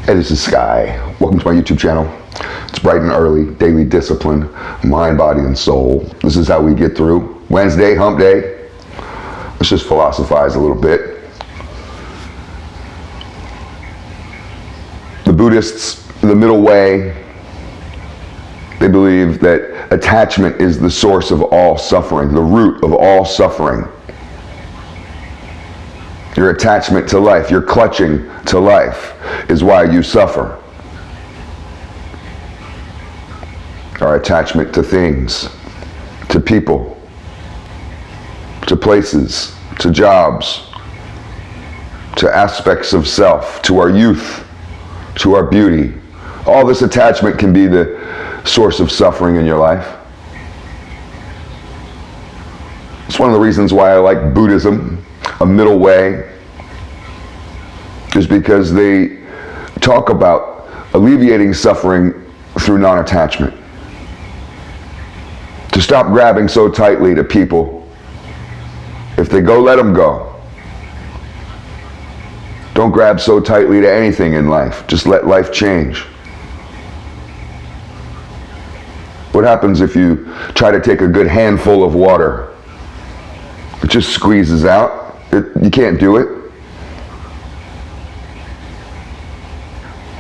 Hey, this is Sky. Welcome to my YouTube channel. It's bright and early, daily discipline, mind, body, and soul. This is how we get through Wednesday, hump day. Let's just philosophize a little bit. The Buddhists, the middle way, they believe that attachment is the source of all suffering, the root of all suffering. Your attachment to life, your clutching to life is why you suffer. Our attachment to things, to people, to places, to jobs, to aspects of self, to our youth, to our beauty. All this attachment can be the source of suffering in your life. It's one of the reasons why I like Buddhism, a middle way, is because they talk about alleviating suffering through non-attachment. To stop grabbing so tightly to people. If they go, let them go. Don't grab so tightly to anything in life. Just let life change. What happens if you try to take a good handful of water? It just squeezes out. You can't do it.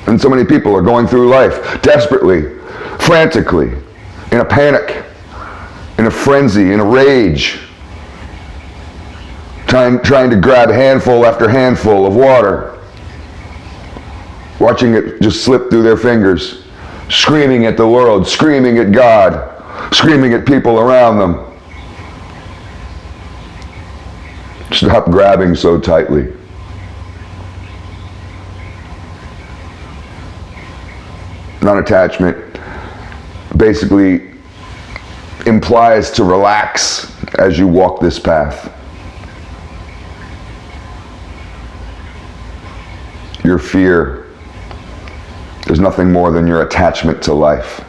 And so many people are going through life desperately, frantically, in a panic, in a frenzy, in a rage, trying to grab handful after handful of water, watching it just slip through their fingers, screaming at the world, screaming at God, screaming at people around them. Stop grabbing so tightly. Non-attachment basically implies to relax as you walk this path. Your fear is nothing more than your attachment to life.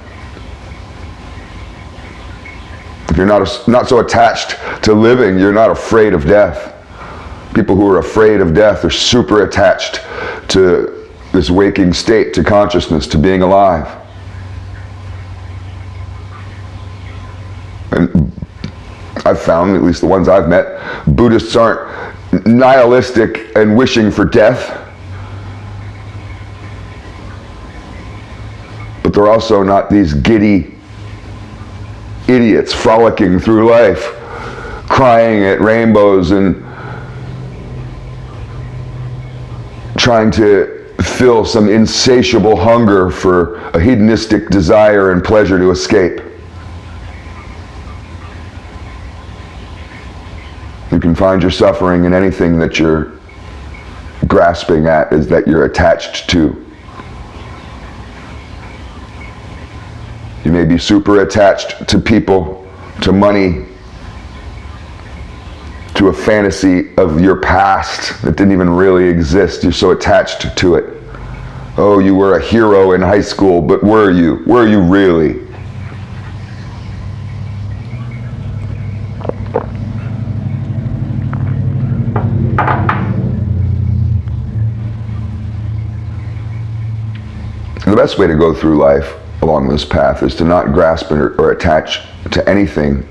If you're not so attached to living, you're not afraid of death. People who are afraid of death are super attached to this waking state, to consciousness, to being alive. And I've found, at least the ones I've met, Buddhists aren't nihilistic and wishing for death, but they're also not these giddy idiots frolicking through life, crying at rainbows and trying to fill some insatiable hunger for a hedonistic desire and pleasure to escape. You can find your suffering in anything that you're grasping at, is that you're attached to. You may be super attached to people, to money, to a fantasy of your past that didn't even really exist. You're so attached to it. Oh, you were a hero in high school, but were you? Were you really? The best way to go through life along this path is to not grasp or attach to anything.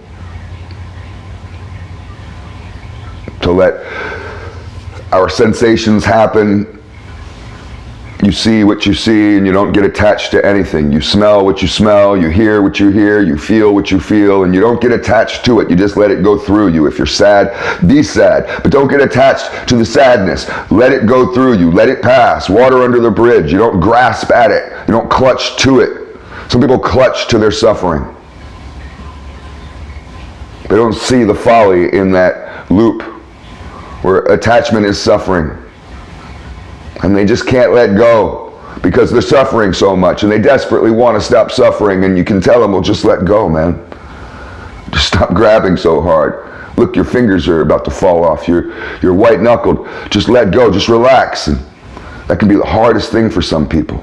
To let our sensations happen. You see what you see and you don't get attached to anything. You smell what you smell, you hear what you hear, you feel what you feel, and you don't get attached to it. You just let it go through you. If you're sad, be sad, but don't get attached to the sadness. Let it go through you. Let it pass. Water under the bridge. You don't grasp at it. You don't clutch to it. Some people clutch to their suffering. They don't see the folly in that loop where attachment is suffering. And they just can't let go because they're suffering so much and they desperately want to stop suffering, and you can tell them, well, just let go, man. Just stop grabbing so hard. Look, your fingers are about to fall off. You're white-knuckled. Just let go. Just relax. And that can be the hardest thing for some people,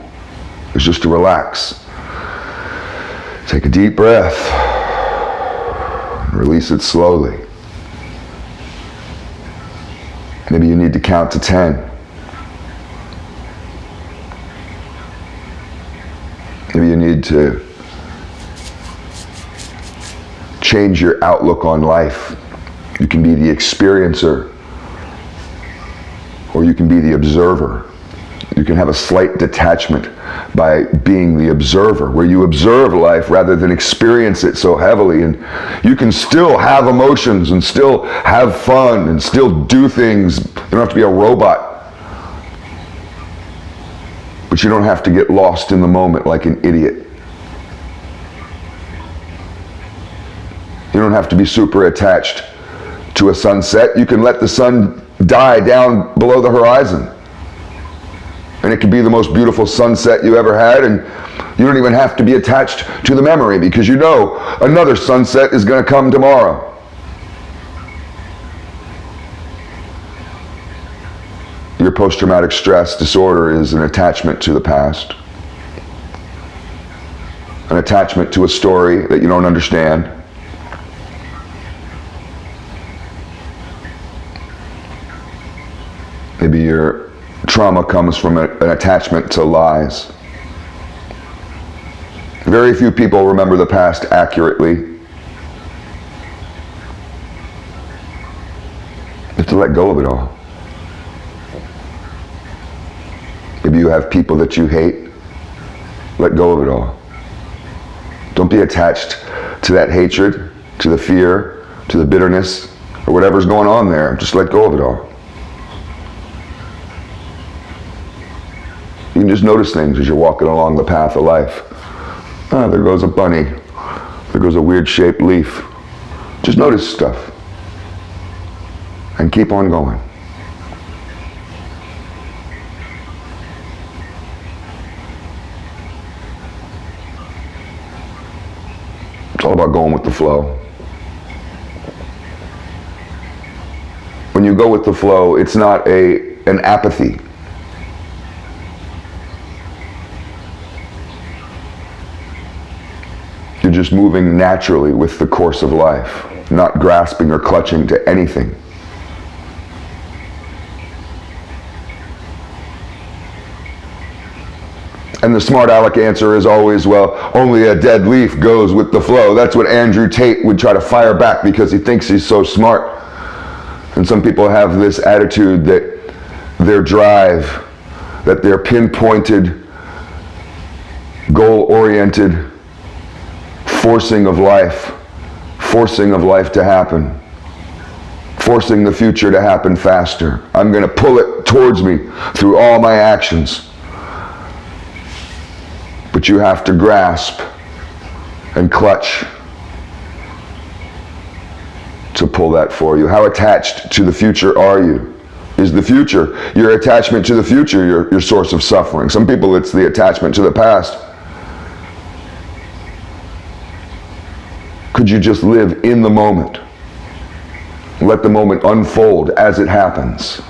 is just to relax. Take a deep breath. Release it slowly. Maybe you need to count to 10. Maybe you need to change your outlook on life. You can be the experiencer, or you can be the observer. You can have a slight detachment by being the observer, where you observe life rather than experience it so heavily. And you can still have emotions and still have fun and still do things. You don't have to be a robot. But you don't have to get lost in the moment like an idiot. You don't have to be super attached to a sunset. You can let the sun die down below the horizon. And it could be the most beautiful sunset you ever had, and you don't even have to be attached to the memory, because you know another sunset is going to come tomorrow. Your post-traumatic stress disorder is an attachment to the past, an attachment to a story that you don't understand. Maybe your trauma comes from an attachment to lies. Very few people remember the past accurately. You have to let go of it all. Maybe you have people that you hate. Let go of it all. Don't be attached to that hatred, to the fear, to the bitterness, or whatever's going on there. Just let go of it all. You can just notice things as you're walking along the path of life. Ah, there goes a bunny. There goes a weird shaped leaf. Just notice stuff. And keep on going. It's all about going with the flow. When you go with the flow, it's not an apathy. You're just moving naturally with the course of life, not grasping or clutching to anything. And the smart aleck answer is always, well, only a dead leaf goes with the flow. That's what Andrew Tate would try to fire back because he thinks he's so smart. And some people have this attitude that their drive, that their pinpointed, goal-oriented forcing of life to happen, forcing the future to happen faster. I'm going to pull it towards me through all my actions. But you have to grasp and clutch to pull that for you. How attached to the future are you? Is the future, your attachment to the future, your source of suffering? Some people, it's the attachment to the past. Could you just live in the moment? Let the moment unfold as it happens.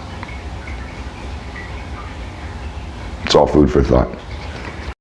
It's all food for thought.